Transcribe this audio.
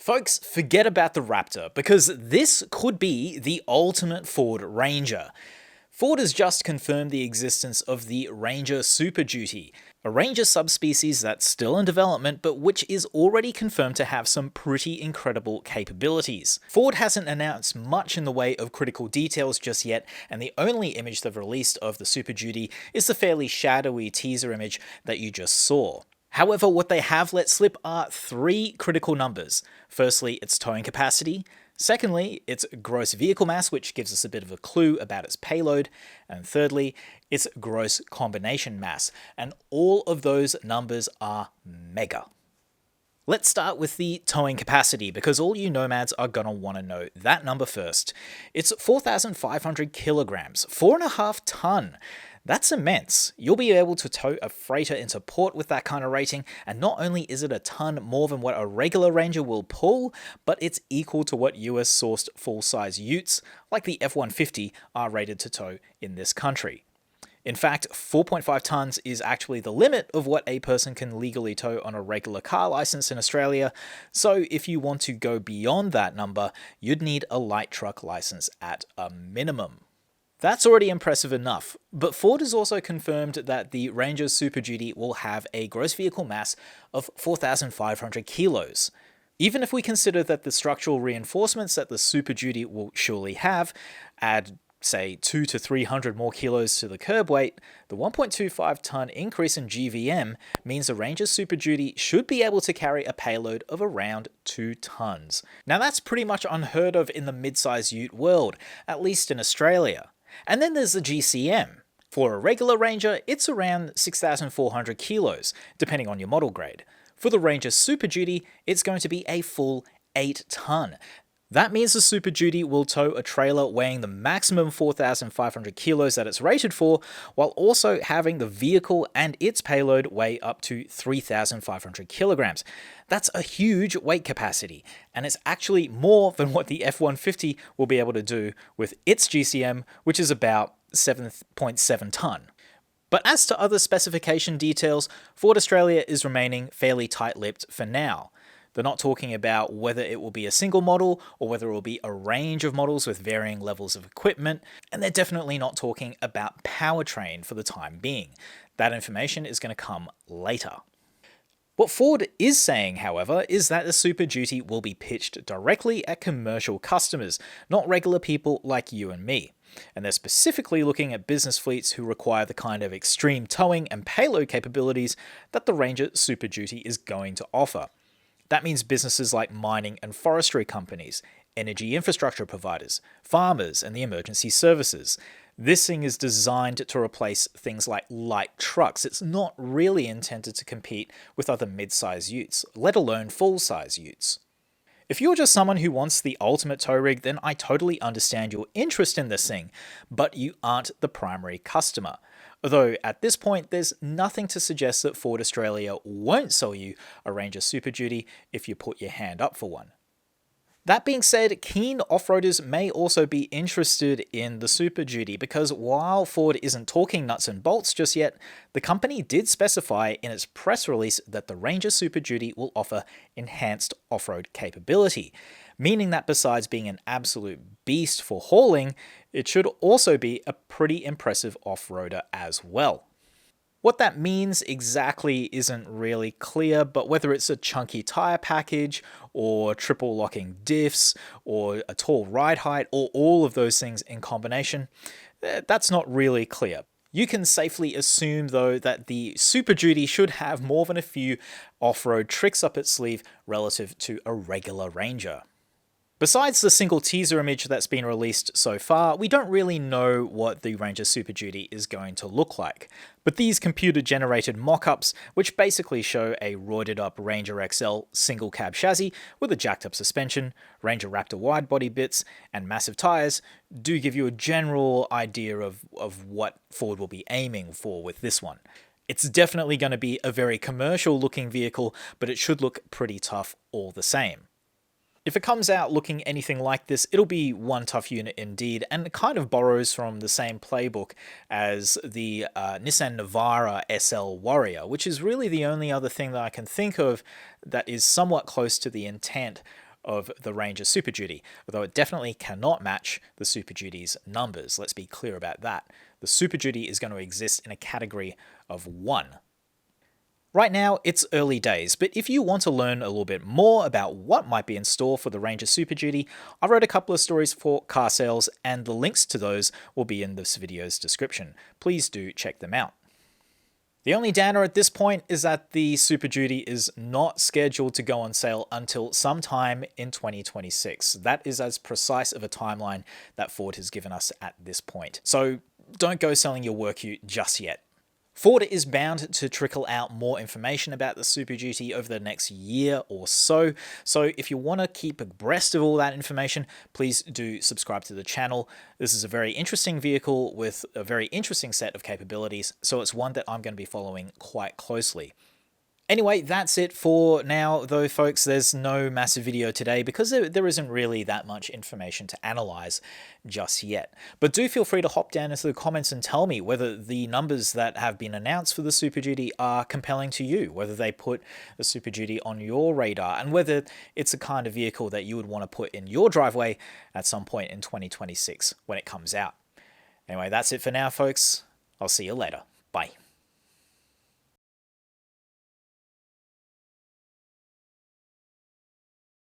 Folks, forget about the Raptor, because this could be the ultimate Ford Ranger. Ford has just confirmed the existence of the Ranger Super Duty, a Ranger subspecies that's still in development but which is already confirmed to have some pretty incredible capabilities. Ford hasn't announced much in the way of critical details just yet, and the only image they've released of the Super Duty is the fairly shadowy teaser image that you just saw. However, what they have let slip are three critical numbers. Firstly, its towing capacity. Secondly, its gross vehicle mass, which gives us a bit of a clue about its payload. And thirdly, its gross combination mass. And all of those numbers are mega. Let's start with the towing capacity, because all you nomads are going to want to know that number first. It's 4,500 kilograms, 4.5 ton. That's immense. You'll be able to tow a freighter into port with that kind of rating, and not only is it a ton more than what a regular Ranger will pull, but it's equal to what US-sourced full-size utes, like the F-150, are rated to tow in this country. In fact, 4.5 tons is actually the limit of what a person can legally tow on a regular car license in Australia, so if you want to go beyond that number, you'd need a light truck license at a minimum. That's already impressive enough, but Ford has also confirmed that the Ranger Super Duty will have a gross vehicle mass of 4,500 kilos. Even if we consider that the structural reinforcements that the Super Duty will surely have add, say, 200 to 300 more kilos to the curb weight, the 1.25 ton increase in GVM means the Ranger Super Duty should be able to carry a payload of around 2 tons. Now that's pretty much unheard of in the mid-size ute world, at least in Australia. And then there's the GCM. For a regular Ranger, it's around 6,400 kilos, depending on your model grade. For the Ranger Super Duty, it's going to be a full 8 ton. That means the Super Duty will tow a trailer weighing the maximum 4,500 kilos that it's rated for, while also having the vehicle and its payload weigh up to 3,500 kilograms. That's a huge weight capacity, and it's actually more than what the F-150 will be able to do with its GCM, which is about 7.7 ton. But as to other specification details, Ford Australia is remaining fairly tight-lipped for now. They're not talking about whether it will be a single model or whether it will be a range of models with varying levels of equipment, and they're definitely not talking about powertrain for the time being. That information is going to come later. What Ford is saying, however, is that the Super Duty will be pitched directly at commercial customers, not regular people like you and me. And they're specifically looking at business fleets who require the kind of extreme towing and payload capabilities that the Ranger Super Duty is going to offer. That means businesses like mining and forestry companies, energy infrastructure providers, farmers, and the emergency services. This thing is designed to replace things like light trucks. It's not really intended to compete with other mid-size utes, let alone full-size utes. If you're just someone who wants the ultimate tow rig, then I totally understand your interest in this thing, but you aren't the primary customer. Although at this point, there's nothing to suggest that Ford Australia won't sell you a Ranger Super Duty if you put your hand up for one. That being said, keen off-roaders may also be interested in the Super Duty because while Ford isn't talking nuts and bolts just yet, the company did specify in its press release that the Ranger Super Duty will offer enhanced off-road capability, meaning that besides being an absolute beast for hauling, it should also be a pretty impressive off-roader as well. What that means exactly isn't really clear, but whether it's a chunky tire package, or triple locking diffs, or a tall ride height, or all of those things in combination, that's not really clear. You can safely assume, though, that the Super Duty should have more than a few off-road tricks up its sleeve relative to a regular Ranger. Besides the single teaser image that's been released so far, we don't really know what the Ranger Super Duty is going to look like. But these computer-generated mock-ups, which basically show a roided-up Ranger XL single-cab chassis with a jacked-up suspension, Ranger Raptor wide-body bits, and massive tyres, do give you a general idea of what Ford will be aiming for with this one. It's definitely going to be a very commercial-looking vehicle, but it should look pretty tough all the same. If it comes out looking anything like this, it'll be one tough unit indeed, and it kind of borrows from the same playbook as the Nissan Navara SL Warrior, which is really the only other thing that I can think of that is somewhat close to the intent of the Ranger Super Duty, although it definitely cannot match the Super Duty's numbers. Let's be clear about that. The Super Duty is going to exist in a category of 1. Right now, it's early days, but if you want to learn a little bit more about what might be in store for the Ranger Super Duty, I wrote a couple of stories for Carsales, and the links to those will be in this video's description. Please do check them out. The only downer at this point is that the Super Duty is not scheduled to go on sale until sometime in 2026. That is as precise of a timeline that Ford has given us at this point. So don't go selling your work ute just yet. Ford is bound to trickle out more information about the Super Duty over the next year or so. So if you want to keep abreast of all that information, please do subscribe to the channel. This is a very interesting vehicle with a very interesting set of capabilities, so it's one that I'm going to be following quite closely. Anyway, that's it for now, though, folks. There's no massive video today because there isn't really that much information to analyze just yet. But do feel free to hop down into the comments and tell me whether the numbers that have been announced for the Super Duty are compelling to you, whether they put the Super Duty on your radar, and whether it's a kind of vehicle that you would want to put in your driveway at some point in 2026 when it comes out. Anyway, that's it for now, folks. I'll see you later. Bye.